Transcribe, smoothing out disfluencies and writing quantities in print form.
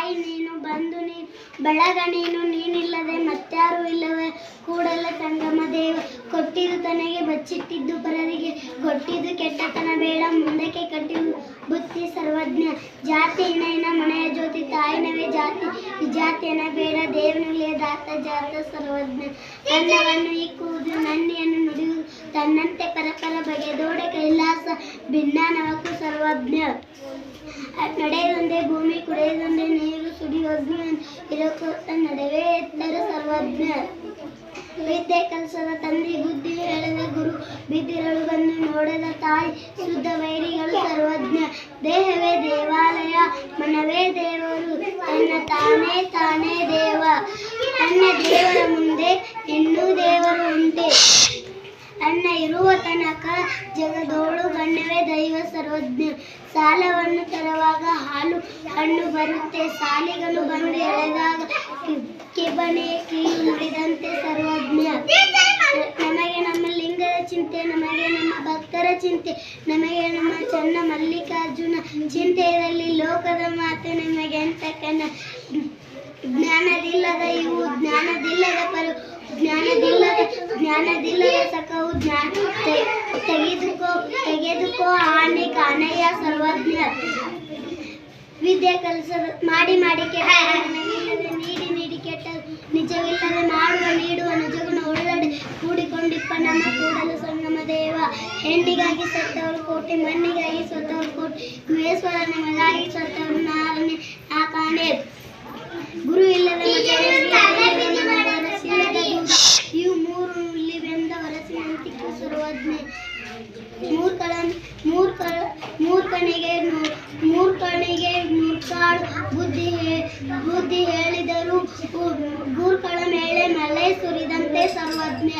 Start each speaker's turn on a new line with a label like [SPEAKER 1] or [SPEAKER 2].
[SPEAKER 1] ತಾಯಿ ನೀನು, ಬಂಧು ನೀನು, ಬಳಗ ನೀನು, ನೀನಿಲ್ಲದೆ ಮತ್ಯಾರು ಇಲ್ಲವೇ ಕೂಡಲ ಸಂಗಮ ದೇವ. ಕೊಟ್ಟಿದ್ದು ತನಗೆ ಬಚ್ಚಿಟ್ಟಿದ್ದು ಪರರಿಗೆ, ಕೊಟ್ಟಿದ್ದು ಕೆಟ್ಟತನ ಬೇಡ ಮುಂದಕ್ಕೆ ಕಟ್ಟಿದು ಬುತ್ತಿ ಸರ್ವಜ್ಞ. ಜಾತಿ ಇನ ಮನೆಯ ಜ್ಯೋತಿ, ತಾಯಿನವೇ ಜಾತಿ ವಿಜಾತಿಯನ ಬೇಡ ದೇವನುಲಿಯ ದಾತ ಜಾತ ಸರ್ವಜ್ಞ. ಅನ್ನವನ್ನು ಇಕ್ಕುವುದು ನನ್ನಿಯನ್ನು ನುಡಿಯುವುದು, ತನ್ನಂತೆ ಪರಪರ ಬಗೆದೋಡೆ ಕೈಲಾಸ ಭಿನ್ನಾನವಕ್ಕೂ ಸರ್ವಜ್ಞ. ನಡೆಯದೊಂದೇ ಭೂಮಿ, ಕುಡಿಯದೊಂದೇ ನೀರು, ಸುಡಿಯೋಗ್ನಿ ಇರಕೋತ ನಡುವೆ ಎತ್ತರು ಸರ್ವಜ್ಞ. ವಿದ್ಯೆ ಕಲಿಸದ ತಂದೆ, ಬುದ್ಧಿ ಹೇಳದ ಗುರು, ಬಿದ್ದಿರಳು ಬಂದು ನೋಡದ ತಾಯಿ, ಶುದ್ಧ ವೈರಿಗಳು ಸರ್ವಜ್ಞ. ದೇಹವೇ ದೇವಾಲಯ, ಮನವೇ ದೇವರು, ತನ್ನ ತಾನೇ ತಾನೇ ದೇವ. ಅನ್ನ ದೇವರ ಮುಂದೆ ಇನ್ನೂ ದೇವರು ಉಂಟೆ, ಅನ್ನ ಇರುವ ತನಕ ಜಗದೋಳು ಗಣ್ಯವೇ ದೈವ ಸರ್ವಜ್ಞ. ಸಾಲವನ್ನು ತರುವಾಗ ಹಾಲು ಹಣ್ಣು ಬರುತ್ತೆ, ಸಾಲಿಗಳು ಬಂದು ಎಳೆದಾಗ ಕೆಬನೆ ಕೀಳು ಮುರಿದಂತೆ ಸರ್ವಜ್ಞ. ನಮಗೆ ನಮ್ಮ ಲಿಂಗದ ಚಿಂತೆ, ನಮಗೆ ನಮ್ಮ ಭಕ್ತರ ಚಿಂತೆ, ನಮಗೆ ನಮ್ಮ ಚನ್ನ ಮಲ್ಲಿಕಾರ್ಜುನ ಚಿಂತೆ ಇರಲಿ ಲೋಕದ ಮಾತೆ ನಮಗೆ ಅಂತ ಕನ್ನ. ಜ್ಞಾನದಿಲ್ಲದ ಇವು, ಜ್ಞಾನದಿಲ್ಲದ ಪರು, ಜ್ಞಾನದಿಲ್ಲದ ಸಖವು, ತೆಗೆದುಕೋ ಆನೆ ಕಾನಯ್ಯ ಸರ್ವಜ್ಞ. ವಿದ್ಯೆ ಕಲಿಸದ ಮಾಡಿ ಕೆಟ್ಟ, ನೀಡಿ ಕೆಟ್ಟ, ನಿಜವಿಲ್ಲದೆ ನೀಡುವ ನಿಜಗುಣ ಒಳಗಡೆ ಕೂಡಿಕೊಂಡಿಪ್ಪ ನಮ್ಮ ಕೂಡಲ ಸಂಗಮ ದೇವ. ಹೆಣ್ಣಿಗಾಗಿ ಸತ್ತವರು ಕೋಟಿ, ಮಣ್ಣಿಗಾಗಿ ಸತ್ತವರು ಕೋಟಿ, ಮಹೇಶ್ವರನ ಮಗಾಗಿ ಸತ್ತವರು ನಾಕಾಣೆ. ಗುರು ಇಲ್ಲದ ಇವು ಮೂರು ಇಲ್ಲಿವೆಂದ ಹೊರಸಿನಂತಿಕೆ ಸರ್ವಜ್ಞ. ಮೂರ್ಖನಿಗೆ ಮೂರ್ಖಾಳು ಬುದ್ಧಿ ಹೇಳಿದರು, ಗೂರ್ಖಳ ಮೇಲೆ ಮಳೆ ಸುರಿದಂತೆ ಸರ್ವಜ್ಞ.